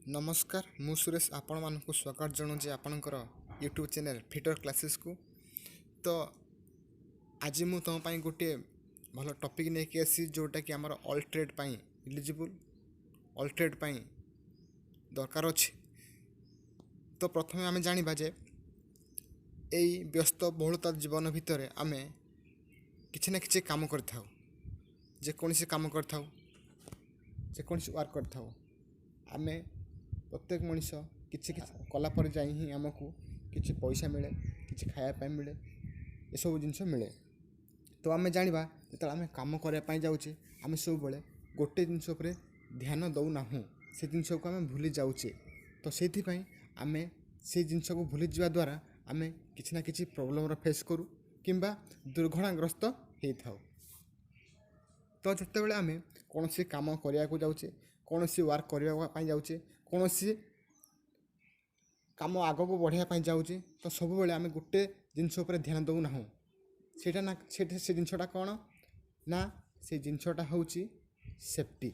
नमस्कार मु सुरेश आपण मानक स्वागत जनाऊँगी आपणकर यूट्यूब चैनल फिटर क्लासेस को। तो आज मु तुम गोटे भल टॉपिक नहीं आसी जोटा कि आमर ऑल ट्रेड पाई इलिजिबल ऑल ट्रेड पाई दरकार अच्छे। तो प्रथमे आम जाना जे यही व्यस्त बहुलता जीवन भितर आम किसी ना कि कम कर जेकोसी कम कर जेकोसी वर्क कर आम प्रत्येक मनीष किसी कलापर जा ही आमको किसी पैसा मिले किसी खायापी मिले ये सब जिनस मिले। तो आम जाना जो आम कम करने जाऊे आम सब बड़े गोटे जिनस ध्यान दौना से जिनस को आम भूली जाऊे। तो से आम से जिनस को भूली जा द्वारा आम किसी ना कि प्रोब्लेम फेस करूँ कि दुर्घटनाग्रस्त होता। तो जिते बड़े आम कौन सी कम करने को जाऊे कौन सी वर्क करने जाऊे कौन सी कम आग को बढ़ाई जाऊे तो सब बेले आम गोटे जिनस ध्यान दौना सेटा ना से जिनसा कौन ना से जिनसा हूँ सेफ्टी।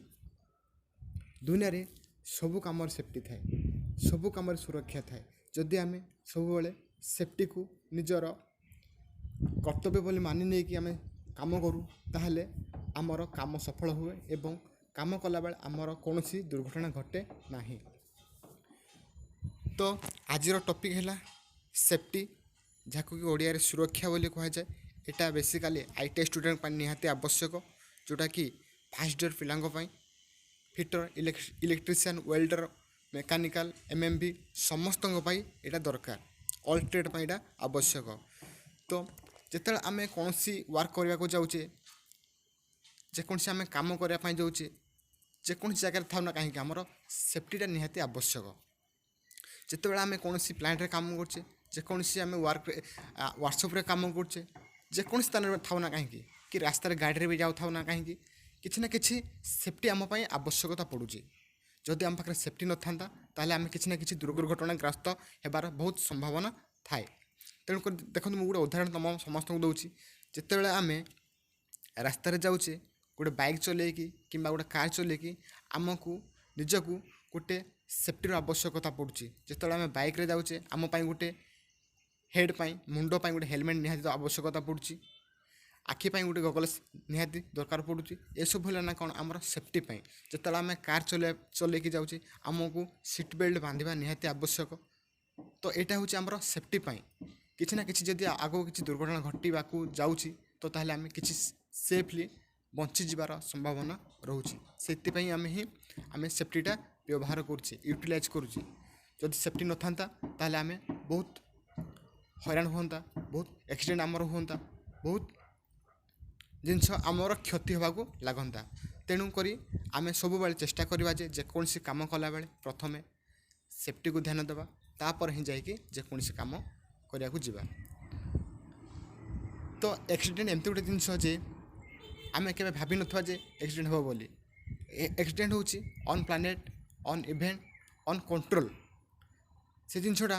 दुनिया रे सबू कम सेफ्टी थाए सबू कम सुरक्षा थाए जदि आम सब बेले सेफ्टी को निजर कर्तव्य बोली मानि नहीं कि आम काम करूँ ताहले आमर काम सफल हुए एवं काम कला बेले आमर कौन सी दुर्घटना घटे नहीं। तो आज टॉपिक है सेफ्टी जहाँ कि ओडिया सुरक्षा बोली कह जाए। यहाँ बेसिकाली आईटीआई स्टूडेंट पर निहाती आवश्यक जोटा कि फास्ट ईयर पिलांई fitter electrician welder mechanical MMB समस्त यहाँ दरकार ऑल ट्रेड पर आवश्यक। तो जिते आम कौन सी वर्क करने को जाऊे जेकोसी आम कम करने जाऊे जेकोसी जगह था ना कहीं आमर सेफ्टीटा निहाती आवश्यक। जिते बड़े आम कौन प्लांट रे काम करचे जेकोसी आम वर्कशॉप रे काम करचे जेकोसी स्थान में था ना कहीं कि रास्तार गाड़ी भी जाऊ था ना कहीं किसी ना कि सेफ्टी आम आवश्यकता पड़ूँ। जदि आम पाखे सेफ्टी न था ताले आम किसी ना कि दुर्घटनाग्रस्त होबार बहुत संभावना थाए। तेणुक देखो मुझे गोटे उदाहरण तुम समस्त को दूसरी जिते बड़े आम रास्तार जाऊे गोटे बाइक चलैकी कि गोटे कार चलैकी आमको निजक गोटे सेफ्टीर आवश्यकता पड़ुची। जिते आम बाइक रे जाऊे आम गोटे हेड पाई मुंड पाई गोटे हेलमेट निहाती आवश्यकता पड़ुची आखि पाई गोटे गगल्स निहाती दरकार पड़ुची ये सब है ना कौन आमर सेफ्टी पाई। जिते आम कार चलैकी जाऊे आमको सीट बेल्ट बांधा निहाती आवश्यक। तो यहाँ हूँ आमर सेफ्टी पाई किसी ना कि जदि आगो किसी दुर्घटना घटवाक जाऊँगी तो ताहले आम कि सेफली बंची जीवार संभावना रोचे से आम ही आम सेफ्टीटा व्यवहार करुचे यूटिलाइज करुचे। जदि सेफ्टी न था ताहले आम बहुत हैरान होता बहुत एक्सीडेंट आमर होता बहुत जिनस आमर क्षति होगा लगता। तेणुक आम सब बेले चेष्टा करवा जेकोसी कम कला बेले प्रथमे सेफ्टी को ध्यान देवा तापर ही जाकि जेकोसी कम करने को जीवा। तो एक्सीडेंट एमती गोटे जिनस जे आम के भाभी ना जे एक्सीडेंट हो बोली एक्सीडेंट हूँ on planet on event on control से जिनसटा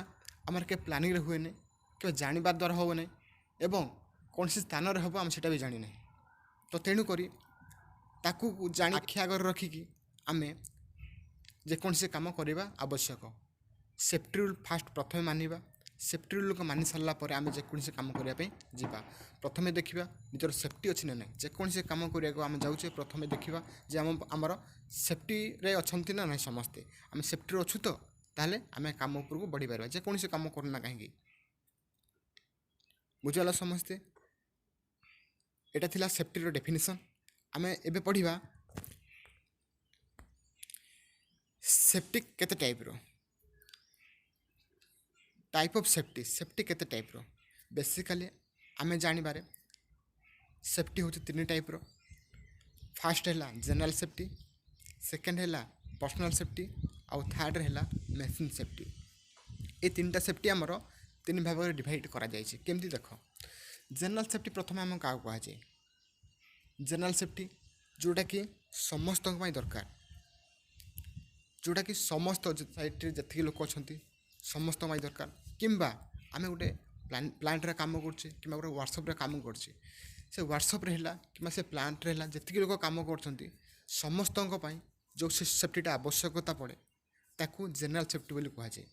आम के प्लानिंग हुए नहीं कि जानवर द्वारा हो नहीं एवं कौन सी स्थान में हम आम से भी जानी ना। तो तेणुक जान आखि आगर रखिकी आम जेकोसी कम करवा आवश्यक। सेफ्टी रूल फास्ट प्रथमे मानिबा सेफ्टी रूल को मानि सारा पर आम जेकोसी कम करने जावा प्रथमे देखा निजर सेफ्टी अच्छी ना ना जेकोसी कम करने आम जाऊे प्रथमे देखा जे आमर सेफ्टी रे अच्छी ना ना समस्ते आम सेफ्टी अच्छु तो ताहले आम कम उपर को बढ़ी पार जेकोसी कम करना कहीं बुझाला समस्ते। यहाँ थिला सेफ्टी डेफिनेशन आम एबे पढ़िबा सेफ्टी केते टाइप ऑफ सेफ्टी केते टाइप रो बेसिकली आम जानवर सेफ्टी हूँ तीन टाइप रो। फास्ट है जनरल सेफ्टी सेकेंड है पर्सनल सेफ्टी आउ थर्ड है मेसिन सेफ्टी। ये तीनटा सेफ्टी आमर तीन भाग में डिवाइड करा जायछि। केमती देख जनरल सेफ्टी प्रथम आम क्या कहुए जनरल सेफ्टी जोटा कि समस्त दरकार जोटा कि समस्त सोसाइटी जी लोक अच्छा समस्त दरकार किंबा आम गोटे प्लांट रे काम करछे कि गोटे वर्कशॉप रे काम करछे से वर्कशॉप रे कि से प्लांट रे जी लोक काम कर समस्त जो सेफ्टीटा आवश्यकता पड़े ताकू जनरल सेफ्टी बोली कहुए।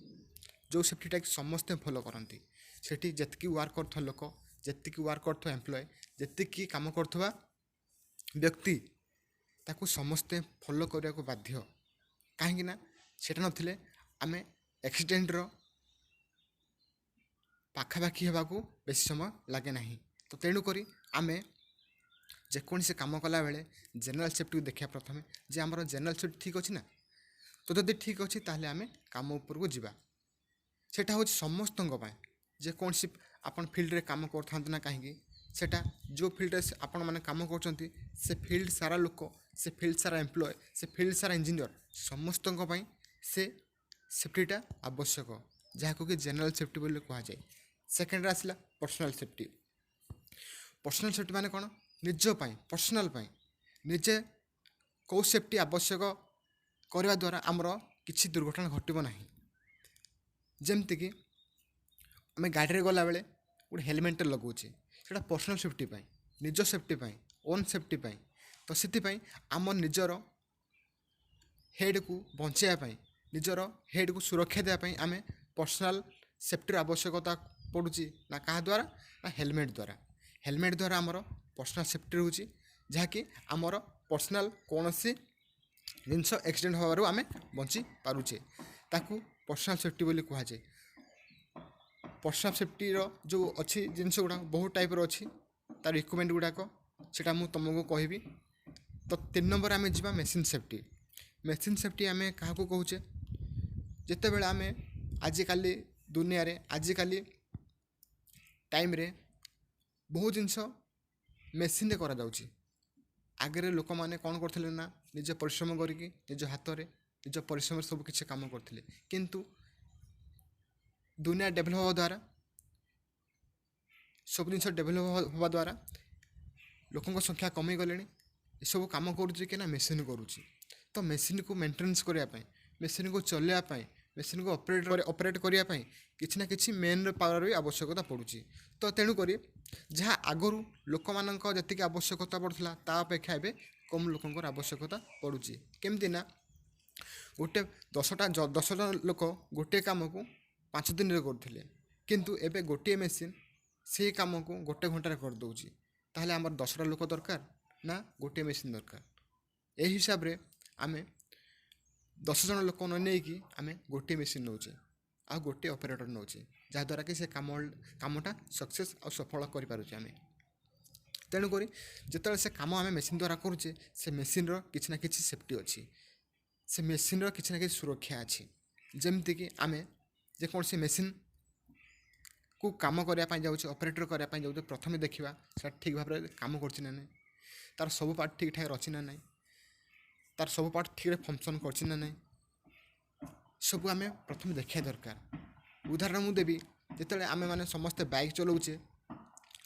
जो सेफ्टीटा कि समस्ते फॉलो करती सेठी जेतिकी वर्क कर लोक जेतिकी वर्क कर एम्प्लॉय जेतिकी काम कर व्यक्ति ताकू समस्ते फॉलो करने को बाध्य कहीं सेटा नथिले आमे एक्सीडेंटर पाखापाखि होगाकू बेसी समय लगे ना। तो तेणुक आमे जेकोसी कम कला बेले जनरल सेफ्टी को देखा प्रथम जे आमर जनरल सेफ्टी ठीक अच्छी ना। तो जब ठीक अच्छी ताहले आमे काम उपर को जीवा सेटा हूँ समस्त जेकोसी आपन फील्ड रे काम कर ना कहीं सेटा जो फील्ड रे आपण मैंने कम कर से फील्ड सारा लोक से फील्ड सारा एम्प्लॉय से फील्ड सारा इंजीनियर समस्त से सेफ्टीटा आवश्यक जहाँ कि जनरल सेफ्टी बोली कहुए। सेकेंड आसला पर्सनल सेफ्टी। पर्सनल सेफ्टी माने कौन निज पर्सनल निजे कौ सेफ्टी आवश्यक करने द्वारा आमर किसी दुर्घटना घटना ना। जमती कि आम गाड़ी गला बेले गोटे हेलमेट लगाऊे से पर्सनल सेफ्टी निज सेफ्टी ओन सेफ्टी तो से आम निजर हेड को बचाई निजर हेड को सुरक्षा देवाई आम पर्सनल सेफ्टी आवश्यकता पड़ुची ना क्या द्वारा ना हेलमेट द्वारा आमर पर्सनल सेफ्टी रोचे जहाँकि आमर पर्सनल कौन सी जिनस एक्सीडेंट होवर आम बची पारुचे ताकू पर्सनल सेफ्टी बोली कहुए। पर्सनल सेफ्टी जो अच्छी जिनस गुड़ा बहुत टाइप अच्छी तार इक्विपमेंट गुड़ाक से तुमको कहबी। तो 3 नंबर आम जा मेसीन सेफ्टी। मेसीन सेफ्टी आम क्या कहूचे जिते बड़े आम आजिकल दुनिया रे आजिकल टाइम रे बहुत जिनस मेसीन करा जाउची। आगे लोक मैंने कौन करते ना निज परिश्रम करके निज हाथ में निज परिश्रम सब किसी काम करते किंतु दुनिया डेभलप होगा द्वारा सब जिन डेभलप होगा द्वारा लोकों संख्या कमी गले ये सब कम करुँच मेसीन करुँची। तो मेसीन को मेंटेनेंस करने मेसीन को चलवाई मेसीन को ऑपरेट करने किसी ना किसी मेन पावर भी आवश्यकता पड़ुची। तो तेणुक जहाँ आगु लोक मान जी आवश्यकता पड़ता ता अपेक्षा एवं कम लोक आवश्यकता पड़ुची। केमती ना गोटे 10टा लोक गोटे कम को 5 दिन करते किंतु एबे गोटे मेसीन से कम को गोटे घंटे कर दूची ताहले आमर 10टा लोक दरकार ना गोटे मेसीन दरकार। यही हिसाब रे आमे 10 जन लोक नहीं कि आम गोटे मेसीन नौचे आ गोटे ऑपरेटर नौचे जहाँद्वारा कि से कामटा सक्सेस और सफल करें। तेणुक जिते से कम आम मेसीन द्वारा करुचे से मेसीन किसी ना किसी सेफ्टी अच्छी से मेसीन किसी ना किसी सुरक्षा अच्छी। जमती कि आम जेकोसी मेसीन को कम करने जाऊे ऑपरेटर करने जाऊे प्रथम देखा से ठीक भाव में कम कर तार सब पार्ट ठीक ठाक अच्छी ना ना तार सब पार्ट ठीक फंक्शन करना ना सब आम प्रथम देखा दरकार। उदाहरण मुझे देवी जिते आम मैंने समस्ते बाइक चलाऊे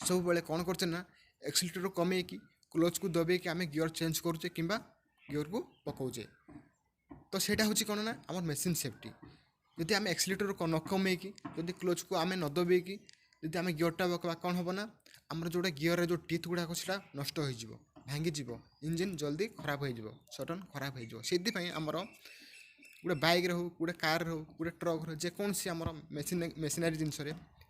सब बेले कौन करते ना एक्सीलेटर कमे कि क्लच को दबे कि आम गियर चेंज करुचे कि गियर को पकाऊे। तो सेटा हूँ कौन ना आम मेसीन सेफ्टी जदि आम एक्सीलेटर न कमे कि जदि क्लच को आम न दबे कि जदि आम गियरटा पकवा कौन हम ना आमर जोटा गियर जो टीथ गुड़ाक से नष्ट हो भांगी इंजिन जल्दी खराब हो सडन खराब हो आमर गोटे बाइक हो गोटे कार हो गोटे ट्रक हो जेकोसी आमर मेसीनारी जिनस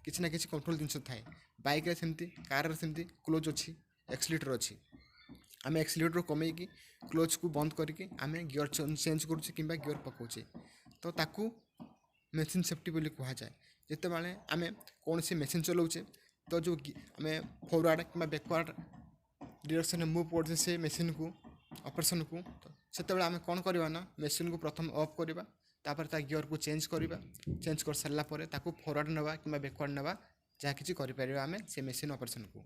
किसी ना किसी कंट्रोल जिनस थाए बाइक सेमती कार सेमती क्लोज अच्छी एक्सीलेटर अच्छी आम एक्सीलेटर कमे कि क्लोज को बंद करके आम गियर चेंज करुचे कि गियर पकाऊे। तो ताकू मेसीन सेफ्टी बोली कहुए। जिते बारे आम कौन सी मेसीन चलाऊे तो जो आम फॉरवर्ड कि बैकवर्ड डायरेक्शन में मूव करते से मेसीन को ऑपरेशन को तो से आम कौन करवा ना मेसीन को प्रथम ऑफ करवा तापर ता गियर को चेंज कर सारा पर फॉरवर्ड नवा कि बैकवर्ड नवा जहाँ किसी करें आम से मेसीन ऑपरेशन को।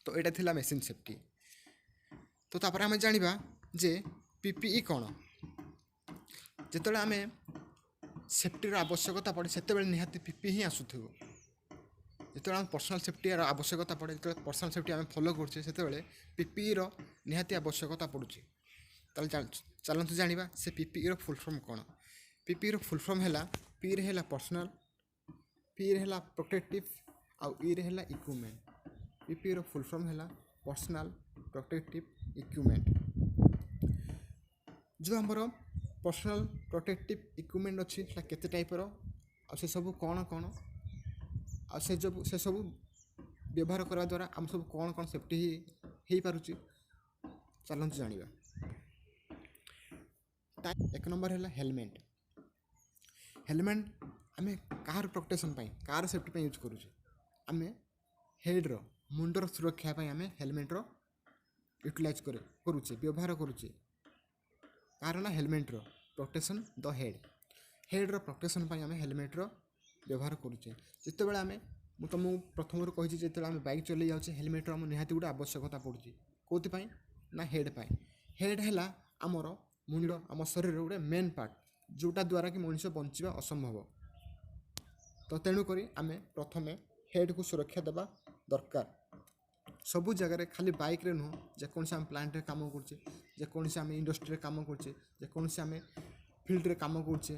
तो यहाँ थिला मेसीन सेफ्टी। तो तापर आम जाना जे पीपीई कौन जिते आम सेफ्टी आवश्यकता पड़े से निहाती पीपी ही आसुथो जिते आम पर्सनल सेफ्टी आवश्यकता पड़े जो पर्सनल सेफ्टी आम फॉलो करुचे से पीपीई निहाती आवश्यकता पड़ुची। चलतु जाना से पीपीई फुल फॉर्म कौन। पीपीई फुल फॉर्म है पी रे है पर्सनल पी रे है प्रोटेक्टिव आउ ई रे है इक्विपमेंट। पीपीई फुल फॉर्म है पर्सनल प्रोटेक्टिव इक्विपमेंट। जो आमर पर्सनल प्रोटेक्टिव इक्विपमेंट अच्छी केते टाइपर आ से सब कौन कौन आ से सब व्यवहार करने द्वारा आम सब कौन कौन सेफ्टी हो पारुची चलते जाना। एक नंबर है हेलमेट। हेलमेट आम car protection car safety use करुचे आम हेड्र मुंडर सुरक्षा आम हेलमेट्र यूटिलाइज करुचे व्यवहार करुचे कारण हेलमेट्र प्रोटेक्शन द हेड्र प्रोटेक्शन आम हेलमेट्र व्यवहार करुचे। जितेबाला आम तुमको प्रथम कही जो आम बाइक चलई जाऊे हेलमेट्र आम निहाती गोटे आवश्यकता पड़ुची कौन ना हेड हेड है आमर मुंड आम शरीर गोटे मेन पार्ट जोटा द्वारा कि मनुष्य बंचा असंभव। तो तेणुक आम प्रथम हेड को सुरक्षा देवा दरकार सबू जगार खाली बाइक रे नुह जेकोसी आम प्लांट रे काम करचे जेकोसी आम इंडस्ट्री रे काम करचे जेकोसी आम फील्ड रे काम करचे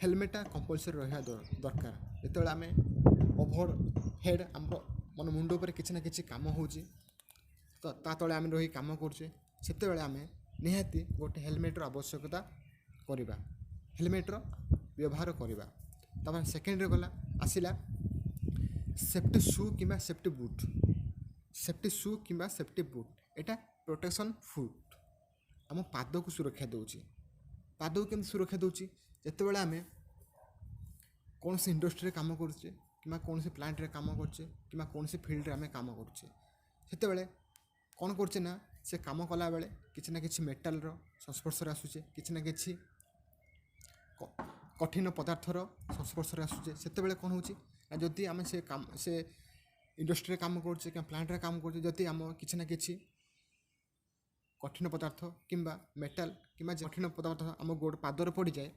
हेलमेटा कंपलसरी रहा दरकार। जो आम ओभर हेड आम मन मुंड उपर किसी ना कि कम हो तो तले आम रही कम करचे से आम निहाती गोटे हेलमेट्र आवश्यकता करवा हेलमेट्र व्यवहार करवा। तब सेकेंड रे गला आसला सेफ्टी शू कि सेफ्टी बुट। सेफ्टी शू कि सेफ्टी बुट एटा प्रोटेक्शन फुट आम पाद को सुरक्षा दूची। पाद को केमती सुरक्षा दूची जितेबाला आम कौन से इंडस्ट्री काम करुचे कि कौन से प्लांट रे काम करचे कि कौन से फील्ड रे आम काम करुचे से कौन करचे ना से काम कला बेले किसी ना कि मेटाल संस्पर्श आसूचे किसी ना कि कठिन पदार्थर संस्पर्श आसूचे से कौन हो जदि आम से काम से इंडस्ट्री काम करचे कि प्लांट रे काम करचे जदि आम किसी ना कि कठिन पदार्थ किंबा मेटाल किंबा कठिन पदार्थ आम गोड़ पादर पड़ जाए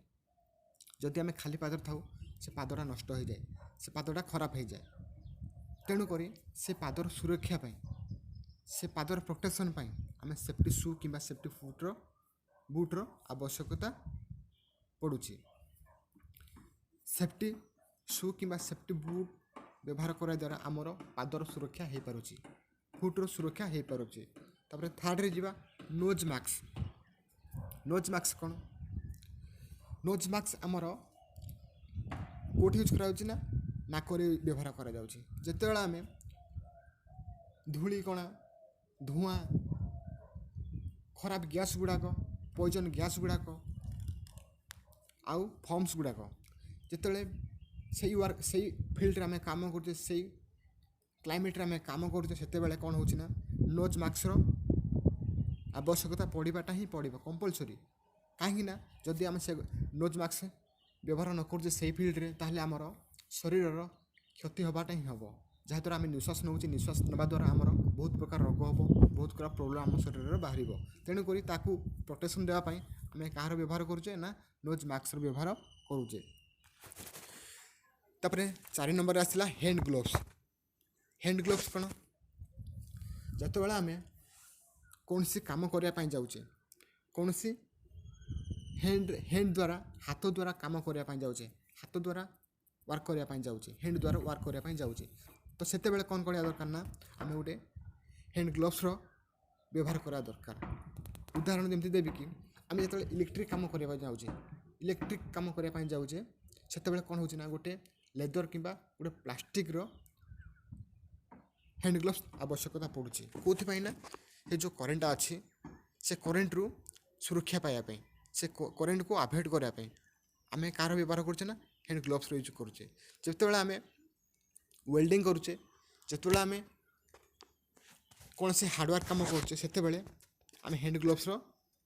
जदि आम खाली पादर थाऊ से पादटा नष्ट हो जाए से पादटा खराब हो जाए। तेणुक से पादर सुरक्षा से पादर प्रोटेक्शन आम सेफ्टी शू कि सेफ्टी बुट्र आवश्यकता पड़ुची। सेफ्टी शू कि सेफ्टी बुट व्यवहार करा द्वारा आमर पादर सुरक्षा हो पारुची फुट्र सुरक्षा हो पारुची। तापर थर्ड रे जीवा नोज मास्क। नोज मास्क कौन नोज मास्क आमर कोठी यूज करा ना नाक व्यवहार करा जाउची जेतेबेला आम धूली कणा धुआं खराब गैस गुड़ाक पॉइजन गैस गुड़ाक आउ फॉर्म्स गुड़ाक जिते से फील्ड रे आम काम करते से क्लाइमेट रे आम काम करते से कौन हो नोज मास्क आवश्यकता पड़ाटा ही पड़ो कंपलसरी कहीं जदि आम से नोज मास्क व्यवहार न कर से फील्ड रे ताहले आमर शरीर क्षति होबाटा ही हम जहाँद्वारा आम निश्वास नौ निश्वास नवा द्वारा आमर बहुत प्रकार रोग हम बहुत प्रकार प्रोब्लेम आम शरीर बाहर तेणुक प्रोटेक्शन देवाई आम कहार व्यवहार करुचे ना नोज मास्क व्यवहार करुचे। तापर 4 नंबर आसला हैंड ग्लोव्स। हैंड ग्लोव्स कौन जितेबाला आम कौन सी काम करने जाऊे कौन सी हैंड द्वारा हाथ द्वारा काम करने जाऊे हाथ द्वारा वर्क करने जाऊे हैंड द्वारा वर्क करने जाऊे तो से कौन करवा दरकार ना आम गोटे हैंड ग्लोव्स व्यवहार करा दरकार। उदाहरण जमी देवी कि आम जो इलेक्ट्रिक काम करने जाऊे इलेक्ट्रिक काम करने जाऊे से कौन हो गोटे लेदर कि गोटे प्लास्टिक हैंड ग्लोव्स आवश्यकता पड़ुची कौन ना ये जो करेन्ट अच्छी से करेन्ट रु सुरक्षा पाइबापी से करेन्ट को अवॉइड करने आम कार व्यवहार करुचे ना हैंड ग्लोव्स यूज करुचे। जितेबाला आम वेल्डिंग करुचे जितेबाला आम कौन से हार्डवर्क काम करुचे से आम हैंड ग्लोव्स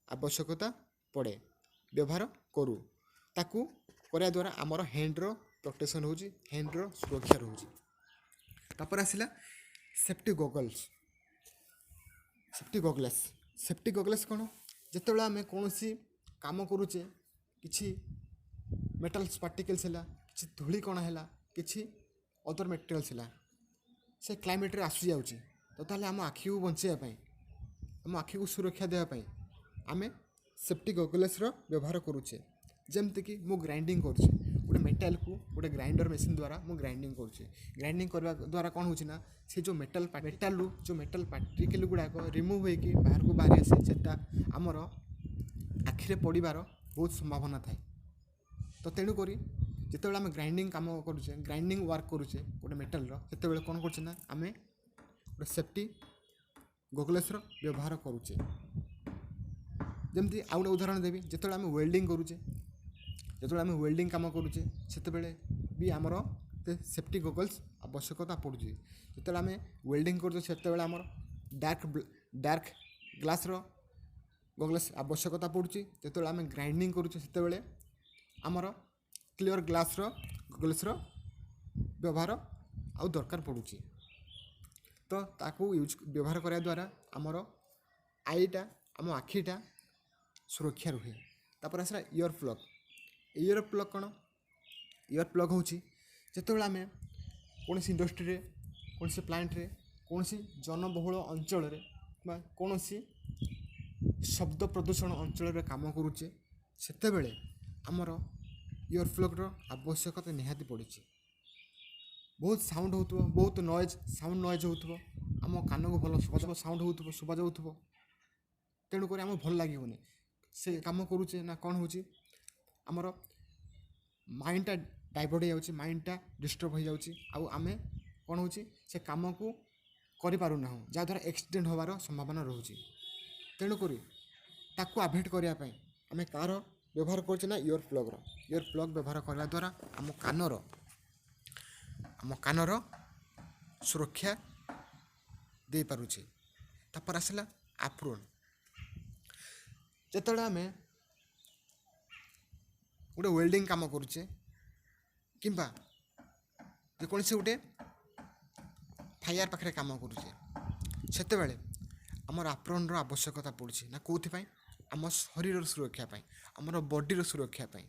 आवश्यकता पड़े व्यवहार करूँ ताकू करने द्वारा आमर हैंड्र प्रोटेक्शन हो हैंड्र सुरक्षा रोचे। तापर आसला सेफ्टी गॉगल्स। सेफ्टी गॉगल्स कौन जिते आम कौन सी काम करुचे किसी मेटाल्स पार्टिकल्स है कि धूली कणा है कि अदर मेटेरियल्स है से क्लाइमेट रे आसु जाउची तो ताले आम आखि को बचाइवाई आम आखि को सुरक्षा देवाई आम सेफ्टी गॉगल्स व्यवहार करुचे। जमती कि मु ग्राइंडिंग करुचे गोटे मेटाल को गोटे ग्राइंडर मशीन द्वारा मु ग्राइंडिंग करुचे ग्राइंडिंग करने द्वारा कौन हो से जो मेटाल जो मेटाल पार्टिकल गुड़ाक रिमूव होकर बाहर को बाहरी आसे आमर आखिरे पड़ार ବହୁତ ସମ୍ଭାବନା ଥାଏ। ତ ତେଣୁକରି ଯେତେବେଳେ ଆମେ ଗ୍ରାଇଣ୍ଡିଙ୍ଗ କାମ କରୁଛେ, ଗ୍ରାଇଣ୍ଡିଙ୍ଗ ୱାର୍କ କରୁଛେ ଗୋଟେ ମେଟାଲର, ସେତେବେଳେ କ'ଣ କରୁଛେ ନା ଆମେ ଗୋଟେ ସେଫ୍ଟି ଗଗଲେସ୍ର ବ୍ୟବହାର କରୁଛେ। ଯେମିତି ଆଉ ଗୋଟେ ଉଦାହରଣ ଦେବି, ଯେତେବେଳେ ଆମେ ୱେଲ୍ଡିଂ କାମ କରୁଛେ ସେତେବେଳେ ବି ଆମର ସେଫ୍ଟି ଗଗଲ୍ସ ଆବଶ୍ୟକତା ପଡ଼ୁଛି। ଯେତେବେଳେ ଆମେ ୱେଲ୍ଡିଂ କରୁଛେ ସେତେବେଳେ ଆମର ଡାର୍କ ଗ୍ଲାସ୍ର ଗଗଲ୍ସ ଆବଶ୍ୟକତା ପଡ଼ୁଛି। ଯେତେବେଳେ ଆମେ ଗ୍ରାଇଣ୍ଡିଂ କରୁଛେ ସେତେବେଳେ ଆମର କ୍ଲିଅର୍ ଗ୍ଲାସ୍ର ଗଗଲ୍ସର ବ୍ୟବହାର ଆଉ ଦରକାର ପଡ଼ୁଛି। ତ ତାକୁ ବ୍ୟବହାର କରିବା ଦ୍ୱାରା ଆମର ଆମ ଆଖିଟା ସୁରକ୍ଷା ରୁହେ। ତାପରେ ଆସିଲା ଇୟର୍ ପ୍ଲଗ୍। କ'ଣ? ଇୟର୍ ପ୍ଲଗ୍ ହେଉଛି ଯେତେବେଳେ ଆମେ କୌଣସି ଇଣ୍ଡଷ୍ଟ୍ରିରେ, କୌଣସି ପ୍ଲାଣ୍ଟରେ, କୌଣସି ଜନବହୁଳ ଅଞ୍ଚଳରେ ବା କୌଣସି ଶବ୍ଦ ପ୍ରଦୂଷଣ ଅଞ୍ଚଳରେ କାମ କରୁଛେ ସେତେବେଳେ ଆମର ଇୟର୍ ପ୍ଲଗ୍ର ଆବଶ୍ୟକତା ନିହାତି ପଡ଼ିଛି। ବହୁତ ସାଉଣ୍ଡ ହେଉଥିବ, ବହୁତ ସାଉଣ୍ଡ ନଏଜ୍ ହେଉଥିବ, ଆମ କାନକୁ ଭଲ ସାଉଣ୍ଡ ହେଉଥିବ, ଶୁଭାଯାଉଥିବ, ତେଣୁକରି ଆମକୁ ଭଲ ଲାଗିବନି। ସେ କାମ କରୁଛେ ନା କ'ଣ ହେଉଛି, ଆମର ମାଇଣ୍ଡଟା ଡାଇଭର୍ଟ ହେଇଯାଉଛି, ମାଇଣ୍ଡଟା ଡିଷ୍ଟର୍ବ ହେଇଯାଉଛି, ଆଉ ଆମେ କ'ଣ ହେଉଛି ସେ କାମକୁ କରିପାରୁନାହୁଁ, ଯାହାଦ୍ୱାରା ଆକ୍ସିଡେଣ୍ଟ ହେବାର ସମ୍ଭାବନା ରହୁଛି। ତେଣୁକରି ତାକୁ ଆଭଏଡ଼୍ କରିବା ପାଇଁ ଆମେ କାହାର ବ୍ୟବହାର କରୁଛେ ନା ଇୟର୍ ପ୍ଲଗ୍ ବ୍ୟବହାର କରିବା ଦ୍ୱାରା ଆମ କାନର ସୁରକ୍ଷା ଦେଇପାରୁଛେ। ତାପରେ ଆସିଲା ଆପ୍ରୋନ୍। ଯେତେବେଳେ ଆମେ ଗୋଟେ ୱେଲ୍ଡିଂ କାମ କରୁଛେ କିମ୍ବା ଯେକୌଣସି ଗୋଟେ ଫାୟାର ପାଖରେ କାମ କରୁଛେ ସେତେବେଳେ ଆମର ଆପ୍ରୋନ୍ର ଆବଶ୍ୟକତା ପଡ଼ୁଛି ନା କେଉଁଥିପାଇଁ? ଆମ ଶରୀରର ସୁରକ୍ଷା ପାଇଁ, ଆମର ବଡ଼ିର ସୁରକ୍ଷା ପାଇଁ।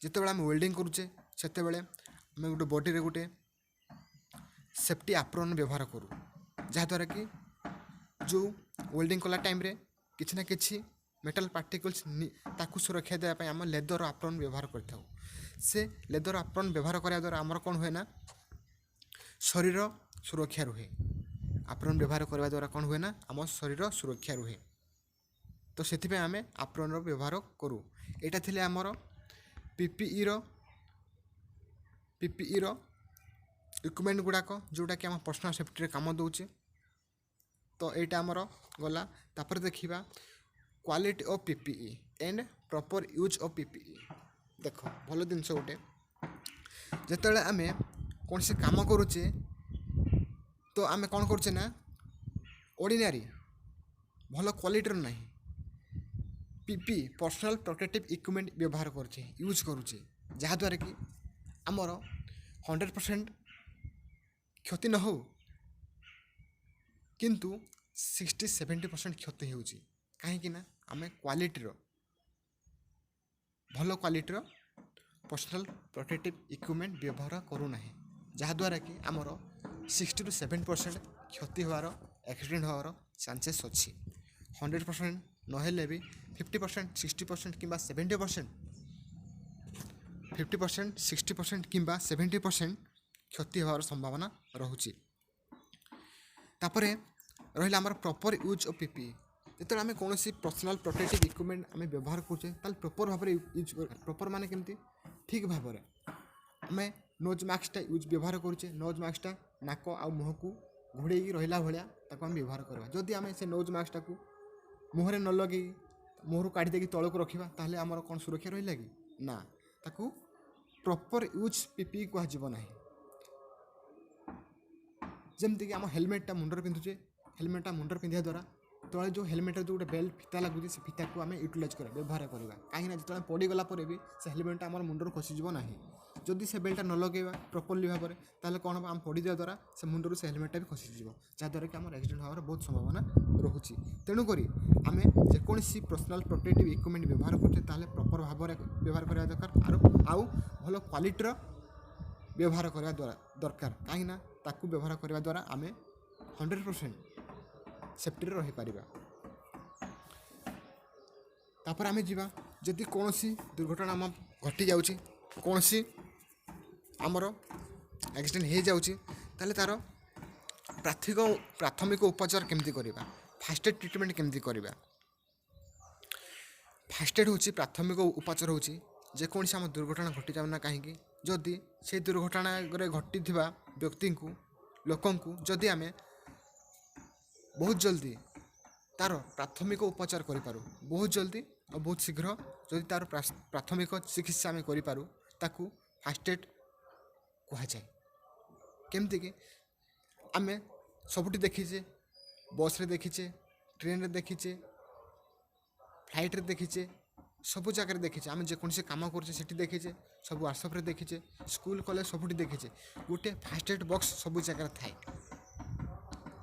ଯେତେବେଳେ ଆମେ ୱେଲ୍ଡିଂ କରୁଛେ ସେତେବେଳେ ଆମେ ଗୋଟେ ବଡ଼ିରେ ଗୋଟେ ସେଫ୍ଟି ଆପ୍ରୋନ୍ ବ୍ୟବହାର କରୁ, ଯାହାଦ୍ୱାରା କି ଯେଉଁ ୱେଲ୍ଡିଂ କଲା ଟାଇମ୍ରେ କିଛି ନା କିଛି ମେଟାଲ୍ ପାର୍ଟିକଲ୍ସ ତାକୁ ସୁରକ୍ଷା ଦେବା ପାଇଁ ଆମେ ଲେଦର ଆପ୍ରୋନ୍ ବ୍ୟବହାର କରିଥାଉ। ସେ ଲେଦର ଆପ୍ରୋନ୍ ବ୍ୟବହାର କରିବା ଦ୍ୱାରା ଆମର କ'ଣ ହୁଏ ନା ଶରୀର ସୁରକ୍ଷା ରୁହେ। ଆପ୍ରୋନ୍ ବ୍ୟବହାର କରିବା ଦ୍ୱାରା କ'ଣ ହୁଏ ନା ଆମ ଶରୀର ସୁରକ୍ଷା ରୁହେ। ତ ସେଥିପାଇଁ ଆମେ ଆପ୍ରୋନ୍ର ବ୍ୟବହାର କରୁ। ଏଇଟା ଥିଲେ ଆମର ପିପିଇର ଇକ୍ୟୁପମେଣ୍ଟ ଗୁଡ଼ାକ ଯେଉଁଟାକି ଆମ ପର୍ସନାଲ୍ ସେଫ୍ଟିରେ କାମ ଦେଉଛି। ତ ଏଇଟା ଆମର ଗଲା। ତାପରେ ଦେଖିବା quality of PPE and proper use of PPE. ଦେଖ ଭଲ ଜିନିଷ ଗୋଟେ, ଯେତେବେଳେ ଆମେ କୌଣସି କାମ କରୁଛେ ତ ଆମେ କ'ଣ କରୁଛେ ନା ଅର୍ଡ଼ିନାରୀ ଭଲ କ୍ୱାଲିଟିର ନାହିଁ ପିପି ପର୍ସନାଲ୍ ପ୍ରୋଟେକ୍ଟିଭ୍ ଇକ୍ୟୁପମେଣ୍ଟ ବ୍ୟବହାର କରୁଛେ, ୟୁଜ୍ କରୁଛେ, ଯାହାଦ୍ୱାରା କି ଆମର 100% କ୍ଷତି ନ ହେଉ କିନ୍ତୁ 60-70% କ୍ଷତି ହେଉଛି। କାହିଁକି ନା ଆମେ ଭଲ କ୍ୱାଲିଟିର ପର୍ସନାଲ୍ ପ୍ରୋଟେକ୍ଟିଭ୍ ଇକ୍ୟୁପମେଣ୍ଟ ବ୍ୟବହାର କରୁନାହିଁ, ଯାହାଦ୍ୱାରା କି ଆମର 60-70% କ୍ଷତି ହେବାର, ଆକ୍ସିଡେଣ୍ଟ ହେବାର ଚାନ୍ସେସ୍ ଅଛି। 100% ନହେଲେ ବି 50%, 60% କିମ୍ବା 70%, 50%, 60% କିମ୍ବା 70% କ୍ଷତି ହେବାର ସମ୍ଭାବନା ରହୁଛି। ତାପରେ ରହିଲା ଆମର ପ୍ରପର୍ ୟୁଜ୍ ଅଫ୍ ପିପିଇ। ଯେତେବେଳେ ଆମେ କୌଣସି ପର୍ସନାଲ୍ ପ୍ରୋଟେକ୍ଟିଭ୍ ଇକ୍ୟୁପମେଣ୍ଟ ଆମେ ବ୍ୟବହାର କରୁଛେ ତାହେଲେ ପ୍ରପର୍ ଭାବରେ ୟୁଜ୍ ପ୍ରପର୍ ମାନେ କେମିତି ଠିକ୍ ଭାବରେ ଆମେ ନୋଜ୍ ମାସ୍କଟା ବ୍ୟବହାର କରୁଛେ। ନୋଜ୍ ମାସ୍କଟା ନାକ ଆଉ ମୁହଁକୁ ଘୋଡ଼େଇକି ରହିଲା ଭଳିଆ ତାକୁ ଆମେ ବ୍ୟବହାର କରିବା। ଯଦି ଆମେ ସେ ନୋଜ୍ ମାସ୍କଟାକୁ ମୁହଁରେ ନ ଲଗେଇ ମୁହଁରୁ କାଢ଼ି ଦେଇକି ତଳକୁ ରଖିବା ତାହେଲେ ଆମର କ'ଣ ସୁରକ୍ଷା ରହିଲା କି? ନା, ତାକୁ ପ୍ରପର୍ ୟୁଜ୍ ପିପିଇ କୁହାଯିବ ନାହିଁ। ଯେମିତିକି ଆମ ହେଲମେଟ୍ଟା ମୁଣ୍ଡରେ ପିନ୍ଧୁଛେ, ହେଲମେଟ୍ଟା ମୁଣ୍ଡରେ ପିନ୍ଧିବା ଦ୍ୱାରା ତଳେ ଯେଉଁ ହେଲମେଟ୍ର ଯେଉଁ ଗୋଟେ ବେଲ୍ଟ ଫିତା ଲାଗୁଛି ସେ ଫିତାକୁ ଆମେ ୟୁଟିଲାଇଜ୍ କରିବା, ବ୍ୟବହାର କରିବା। କାହିଁକିନା ଯେତେବେଳେ ପଡ଼ିଗଲା ପରେ ବି ସେ ହେଲମେଟ୍ଟା ଆମର ମୁଣ୍ଡରୁ ଖସିଯିବ ନାହିଁ। ଯଦି ସେ ବେଲ୍ଟଟା ନ ଲଗେଇବା ପ୍ରପର୍ଲି ଭାବରେ ତାହେଲେ କ'ଣ ହେବ, ଆମେ ପଡ଼ିଯିବା ଦ୍ୱାରା ସେ ମୁଣ୍ଡରୁ ସେ ହେଲମେଟ୍ଟା ବି ଖସିଯିବ, ଯାହାଦ୍ୱାରା କି ଆମର ଆକ୍ସିଡେଣ୍ଟ ହେବାର ବହୁତ ସମ୍ଭାବନା ରହୁଛି। ତେଣୁକରି ଆମେ ଯେକୌଣସି ପର୍ସନାଲ୍ ପ୍ରୋଟେକ୍ଟିଭ୍ ଇକ୍ୟୁପମେଣ୍ଟ ବ୍ୟବହାର କରୁଛେ ତାହେଲେ ପ୍ରପର୍ ଭାବରେ ବ୍ୟବହାର କରିବା ଦରକାର, ଆଉ ଭଲ କ୍ୱାଲିଟିର ବ୍ୟବହାର କରିବା ଦରକାର। କାହିଁକିନା ତାକୁ ବ୍ୟବହାର କରିବା ଦ୍ୱାରା ଆମେ 100% ସେଫ୍ଟିରେ ରହିପାରିବା। ତାପରେ ଆମେ ଯିବା, ଯଦି କୌଣସି ଦୁର୍ଘଟଣା ଆମ ଘଟିଯାଉଛି, କୌଣସି ଆମର ଆକ୍ସିଡେଣ୍ଟ ହେଇଯାଉଛି, ତାହେଲେ ତା'ର ପ୍ରାଥମିକ ଉପଚାର କେମିତି କରିବା, ଫାର୍ଷ୍ଟ ଏଡ୍ ଟ୍ରିଟମେଣ୍ଟ କେମିତି କରିବା। फास्ट एड होची प्राथमिक उपचार होची जेकोसी आम दुर्घटना घटी जाऊना कहीं जदि से दुर्घटना घटी व्यक्ति को लोक जदि आम बहुत जल्दी तार प्राथमिक उपचार करूँ बहुत जल्दी और बहुत शीघ्र जदि तार प्राथमिक चिकित्सा आम करूँ ताकू फास्ट एड कहुए केमती कि आम सबुठी देखीचे बस रे देखीचे ट्रेन रे देखीचे फ्लाइट रे देखीचे सब जगह देखीचे आम जेकोसी कम कर देखीचे सब व्हाट्सएप रे देखीचे स्कूल कॉलेज सबुठी देखीचे गोटे फास्ट एड बॉक्स सब जगह थाए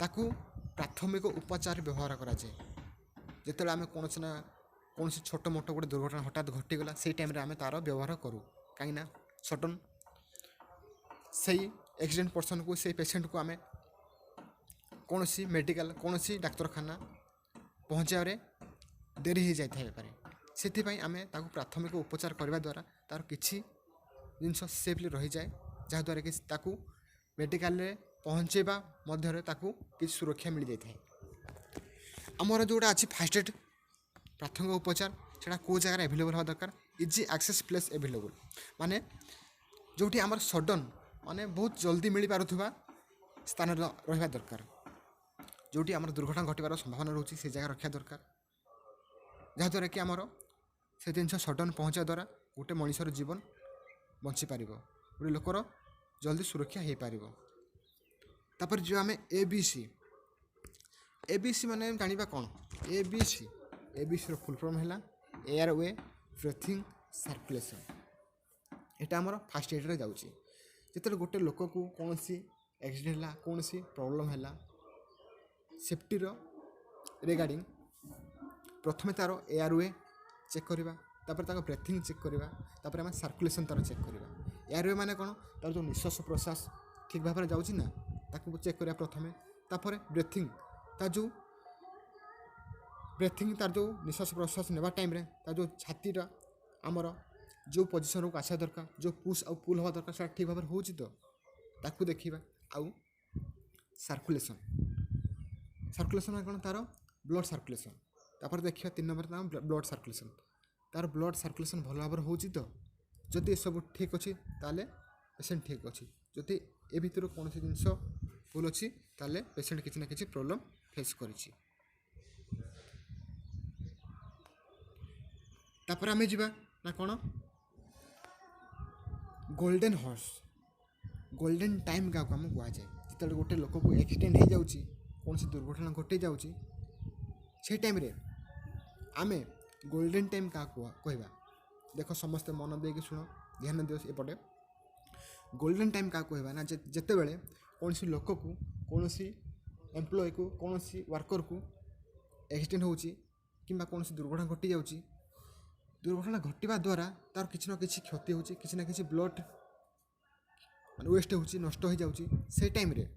ताकू प्राथमिक उपचार व्यवहार कराए जिते आम कौन ना कौन छोट मोट गोटे दुर्घटना हठात घटीगला से टाइम आम तार व्यवहार करूँ कहीं सडन से एक्सीडेंट पर्सन को से पेसेंट को आम कौन मेडिकल कौन डाक्तरखाना पहुँचावे देरी हो जाए से आम प्राथमिक उपचार करने द्वारा तार किसी जिनस सेफली रही जाए जहाँद्वारा कि ताकू मेडिकल रे पहुँचेबा मध्य किसी सुरक्षा मिल जाए आमर जोड़ा अच्छी फास्ट एड प्राथमिक उपचार से कौ जगह एभेलेबल हवा दरकार इजी एक्सेस प्लेस एभेलेबल माने जोटी आमर सडन माने बहुत जल्दी मिल पारुथबा स्थान रहा दरकार जोटी आमर दुर्घटना घटवार संभावना रोचे से जगह रखा दरकार जहाँद्वारा कि आमर से जिन सडन पहुँचा द्वारा गोटे मनीषर जीवन बंची पार गोटे लोकर जल्दी सुरक्षा हो पार तापर जो आम एबीसी माने जानिबा कौन एबीसी फुल फॉर्म है एयरवे ब्रीथिंग सर्कुलेशन यहाँ आमर फास्ट एड रे जाउची जिते गोटे लोक को कौन एक्सीडेंट है कौन प्रॉब्लम है सेफ्टी रिगार्डिंग प्रथमे तार एयरवे चेक करवा तापर ब्रीथिंग चेक करवा तापर आम सर्कुलेशन तार चेक करवा एयरवे माने कौन तार जो निश्वास प्रश्वास ठीक भाव में जाऊँगी ना ताकू चेक करा प्रथमे तापर ब्रीथिंग तार जो निश्वास प्रश्वास नेबा टाइम रे तार जो छातीटा आमर जो पोजिशन को आसा दरकार जो पुश आउ पुल हवा दरकार से ठीक भाव में होची तो ताकू देखिबा आउ सर्कुलेशन कौन तार ब्लड सर्कुलेशन तापर देखिए 3 नंबर नाम ब्लड सर्कुलेशन तार ब्लड सर्कुलेशन भल भाव होची तो जदि सब ठीक अच्छी ताले पेसेंट ठीक अच्छी जदि ए भितर कौन जिनस भूल अच्छी ताले पेसेंट किसी ना किसी प्रॉब्लम फेस करिछि तापर आमे जिबा ना कौन गोल्डन हॉर्स गोल्डन टाइम क्या आम कह जाए जिते गोटे लोक को एक्सीडेंट हो जाऊँगी कौन दुर्घटना घटी जाऊँगी से टाइम रे आमे गोल्डन टाइम क्या कहवा देख समस्ते मन दे शुण ध्यान दियो एपटे गोल्डन टाइम क्या कहवा ना जिते बड़े कौन लोक को कौन एम्प्लॉय को कौन वर्कर को एक्सीडेंट होची किंबा कौन दुर्घटना घटी जाऊँगी दुर्घटना घटवा द्वारा तार किसी न किसी क्षति होची किसी ना किसी ब्लड वेस्ट होची नष्ट हो जाऊँगी से टाइम रे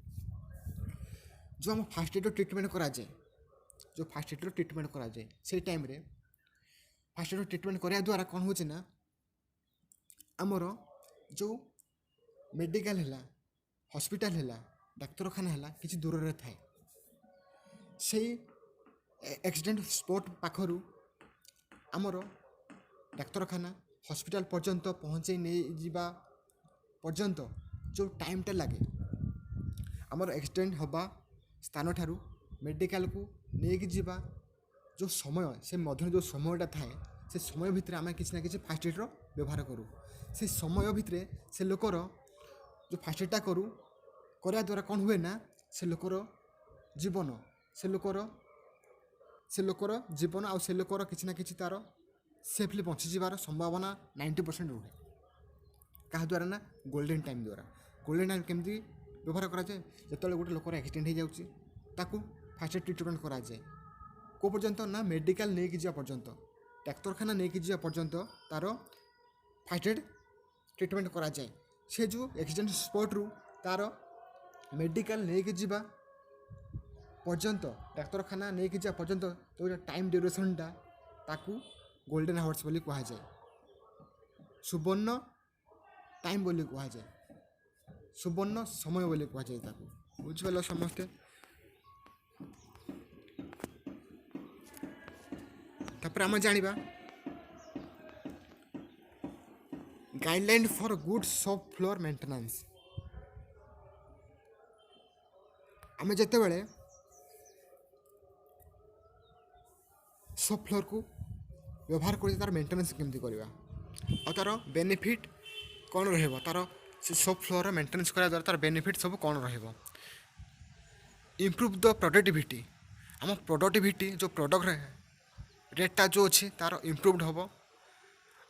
जो आम फास्ट एड ट्रिटमेंट कराए जो फास्ट एड ट्रिटमेंट कराए से टाइम रे फास्ट एड ट्रिटमेंट कराया द्वारा कौन हो ना आमर जो मेडिकल है हॉस्पिटल है डाक्तरखाना है किसी दूर रे थाए से एक्सीडेंट स्पॉट पाखरु आमर डाक्तरखाना हॉस्पिटल पर्यंत पहुँचे नहीं जावा पर्यंत जो टाइमटा लगे आमर एक्सीडेंट हवा स्थान ठारू मेडिकल को लेकिन जीवा जो समय से मध्य जो समयटा थाए से समय भितर आम किसी ना किसी फास्ट एड व्यवहार करूँ से समय भितर से लोकर जो फास्ट एडटा करूँ करा द्वारा कौन हुए ना से लोकर जीवन से लोकर जीवन आउ से लोकर किसी ना किसी तार सेफली बची जीवार संभावना 90% रुहे क्या द्वारा ना गोल्डन टाइम द्वारा गोल्डन टाइम केमती व्यवहार कराए जो गोटे लोकर एक्सीडेंट हो जाऊँगी ताकू फास्ट एड ट्रिटमेंट कराए को पर्यंत ना मेडिकल नहीं जा पर्यंत डाक्तरखाना नहीं जा पर्यंत तार फास्ट एड ट्रिटमेंट कराए से जो एक्सीडेंट स्पॉट रु तार मेडिकल नहीं जा पर्यंत डाक्तरखाना नहीं जा पर्यंत तो टाइम ड्यूरेशनटा ताकू गोल्डन आवर्स बोली कह जाए सुवर्ण टाइम बोली कह जाए सुवर्ण समय बोली कह जाए ताकू बुझिपाल समस्ते तापर आम जानिबा guideline for good soft floor maintenance. आम जितेबाला सॉफ्ट फ्लोर को व्यवहार कर तार मेंटेनेंस केमती करवा और तार बेनिफिट कौन रहिबो, तार से सॉफ्ट फ्लोर मेंटेनेंस करा द्वारा तार बेनिफिट सब कौन रहिबो। इम्प्रूव द प्रोडक्टिविटी, आम प्रोडक्टिविटी जो प्रोडक्ट रेटटा जो अच्छी तार इम्प्रूवड हम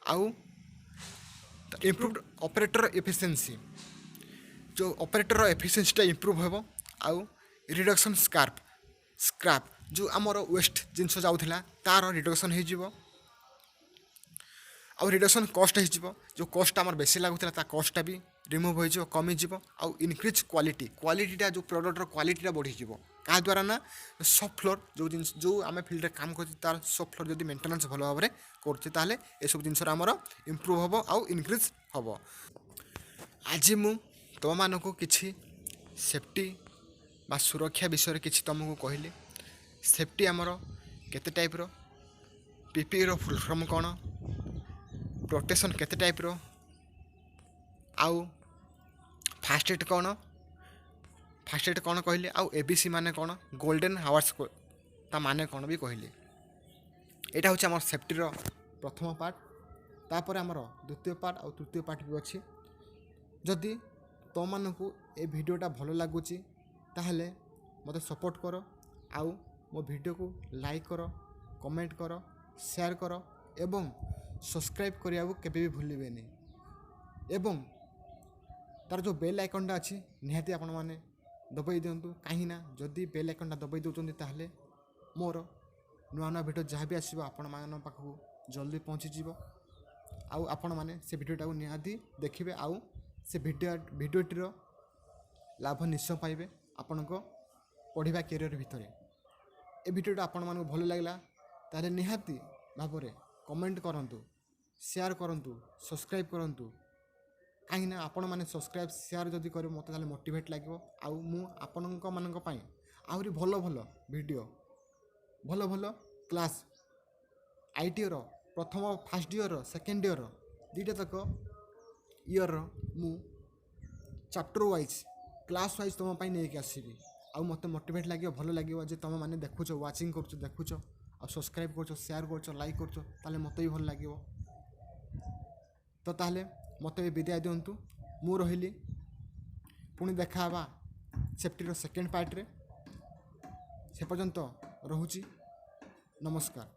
आउ इम्प्रूवड ऑपरेटर एफिशिएंसी, जो ऑपरेटर एफिशिएंसीटा इम्प्रूव हम आउ रिडक्शन स्क्रैप जो आमर वेस्ट जिनस जाऊला तार रिडक्शन हो आउ रिडक्शन कस्ट हो, जो कस्ट आमर बेसी लगुला ता कस्टा भी रिमूव हो कमिज आउ इनक्रिज क्वालिटीटा जो प्रोडक्टर क्वालिटीटा बढ़ी क्या द्वारा ना सॉफ्ट फ्लोर जो जिन जो आम फील्ड काम कर तार सॉफ्ट फ्लोर जब मेंटेनेंस भल भाव में कर सब जिन आमर इम्प्रूव हम आउ इनक्रिज हम। आज मु तुम मानक किसी सेफ्टी बा सुरक्षा विषय किसी तुमको कहली। सेफ्टी आमर केते टाइप रो, पीपी रो फुल फॉर्म कौन, प्रोटेक्शन केते टाइप रो, आउ फास्ट एड कौन, फास्ट एड कौन कहली, आउ एबीसी माने कौन, गोल्डन हावर्स ता माने कौन भी कहली। यहाँ हूँ आम सेफ्टी प्रथम पार्ट, तापर आमर द्वितीय पार्ट आउ तृतीय पार्ट भी अच्छी। जदि तुम मानू ए भिडियोटा भल लगुच ताहले मते सपोर्ट कर, आउ मो भिडियो को लाइक कर, कमेंट कर, शेयर कर एवं सब्सक्राइब करने को केबे भी भूलिबेनी। एवं तार जो बेल आइकनटा अच्छी निहाती आपण मैंने दबाई दिंतु, कहीं जदि बेल आइकनटा दबाई दौरान ताहले मोर नुआ नुआ भिडियो जहाँ भी आसो आपण मान पाखक जल्दी पहुँचीज आउ आपण मैंने से भिडियोटा निहाती देखिए आउ से भिडियोटीर लाभ निश्चय पाइबे आपण पढ़ा कैरियर भितर। ए भिडियोटा आपण मानक भल लगला ताहले निहाती भाव में कमेंट करंतु, शेयर करंतु, सब्सक्राइब करंतु, कहीं आपण मैंने सब्सक्राइब शेयर जदि कर मत ताहले मोटिवेट लगे आउ मु आपणक मानक पई आहुरी भल भल भिडियो भल भल क्लास आईटी रो प्रथम फास्ट ईयर सेकेंड ईयर दुईटा तक ईयर मु चैप्टर वाइज क्लास वाइज तुम नहीं आसबि आउ मत मोटिवेट लगे भल लगे जे तुम मैंने देखुच वाचिंग कर देखुच आ सब्सक्राइब कर शेयर कर लाइक कर ताले मत भी भल लगे। तो ताहले मत विदाय दिंतु, मु रही पुणी देखा सेफ्टी सेकेंड पार्ट रे, से पर्यंत रहुची, नमस्कार।